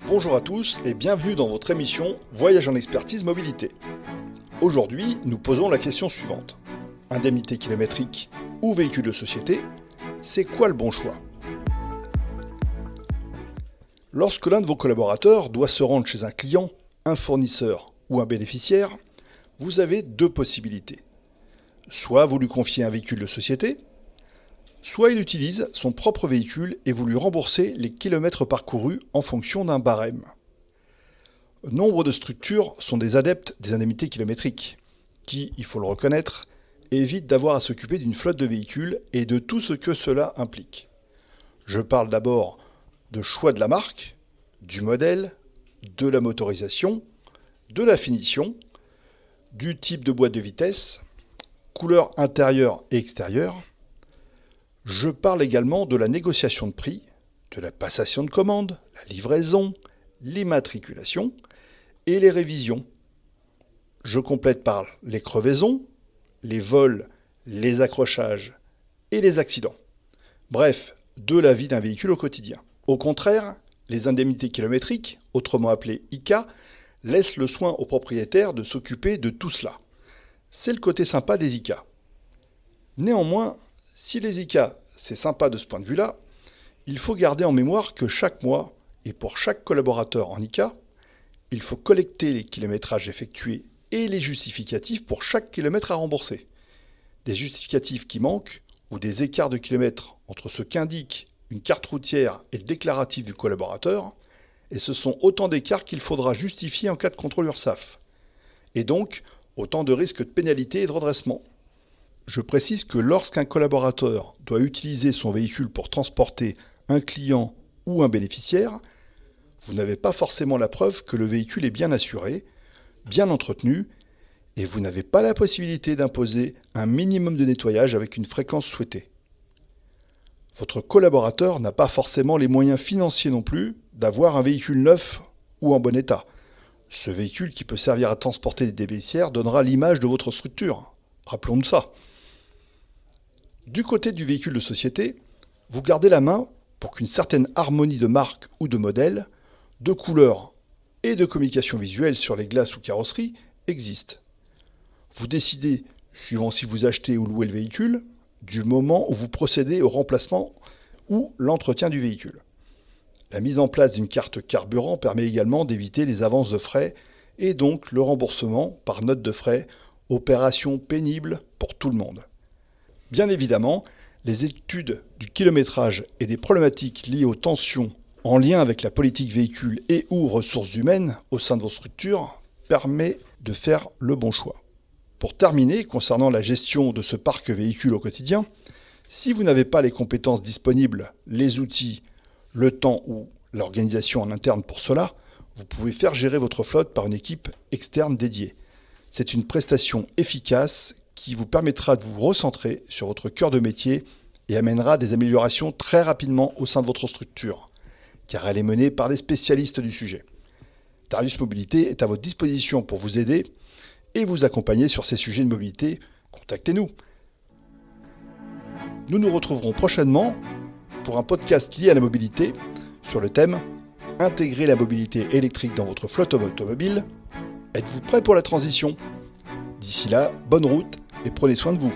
Bonjour à tous et bienvenue dans votre émission Voyage en expertise mobilité. Aujourd'hui, nous posons la question suivante. Indemnité kilométrique ou véhicule de société, c'est quoi le bon choix? Lorsque l'un de vos collaborateurs doit se rendre chez un client, un fournisseur ou un bénéficiaire, vous avez deux possibilités. Soit vous lui confiez un véhicule de société, soit il utilise son propre véhicule et vous lui remboursez les kilomètres parcourus en fonction d'un barème. Nombre de structures sont des adeptes des indemnités kilométriques, qui, il faut le reconnaître, évitent d'avoir à s'occuper d'une flotte de véhicules et de tout ce que cela implique. Je parle d'abord de choix de la marque, du modèle, de la motorisation, de la finition, du type de boîte de vitesse, couleur intérieure et extérieure. Je parle également de la négociation de prix, de la passation de commande, la livraison, l'immatriculation et les révisions. Je complète par les crevaisons, les vols, les accrochages et les accidents. Bref, de la vie d'un véhicule au quotidien. Au contraire, les indemnités kilométriques, autrement appelées ICA, laissent le soin aux propriétaires de s'occuper de tout cela. C'est le côté sympa des ICA. Néanmoins, si les ICA, c'est sympa de ce point de vue-là, il faut garder en mémoire que chaque mois, et pour chaque collaborateur en ICA, il faut collecter les kilométrages effectués et les justificatifs pour chaque kilomètre à rembourser. Des justificatifs qui manquent ou des écarts de kilomètres entre ce qu'indique une carte routière et le déclaratif du collaborateur, et ce sont autant d'écarts qu'il faudra justifier en cas de contrôle URSSAF. Et donc, autant de risques de pénalité et de redressement. Je précise que lorsqu'un collaborateur doit utiliser son véhicule pour transporter un client ou un bénéficiaire, vous n'avez pas forcément la preuve que le véhicule est bien assuré, bien entretenu, et vous n'avez pas la possibilité d'imposer un minimum de nettoyage avec une fréquence souhaitée. Votre collaborateur n'a pas forcément les moyens financiers non plus d'avoir un véhicule neuf ou en bon état. Ce véhicule qui peut servir à transporter des bénéficiaires donnera l'image de votre structure. Rappelons-nous ça. Du côté du véhicule de société, vous gardez la main pour qu'une certaine harmonie de marque ou de modèle, de couleur et de communication visuelle sur les glaces ou carrosseries existe. Vous décidez, suivant si vous achetez ou louez le véhicule, du moment où vous procédez au remplacement ou l'entretien du véhicule. La mise en place d'une carte carburant permet également d'éviter les avances de frais et donc le remboursement par note de frais, opération pénible pour tout le monde. Bien évidemment, les études du kilométrage et des problématiques liées aux tensions en lien avec la politique véhicule et ou ressources humaines au sein de vos structures permettent de faire le bon choix. Pour terminer, concernant la gestion de ce parc véhicule au quotidien, si vous n'avez pas les compétences disponibles, les outils, le temps ou l'organisation en interne pour cela, vous pouvez faire gérer votre flotte par une équipe externe dédiée. C'est une prestation efficace qui vous permettra de vous recentrer sur votre cœur de métier et amènera des améliorations très rapidement au sein de votre structure, car elle est menée par des spécialistes du sujet. Darius Mobilité est à votre disposition pour vous aider et vous accompagner sur ces sujets de mobilité. Contactez-nous. Nous nous retrouverons prochainement pour un podcast lié à la mobilité sur le thème « Intégrer la mobilité électrique dans votre flotte automobile ». Êtes-vous prêt pour la transition ? D'ici là, bonne route et prenez soin de vous.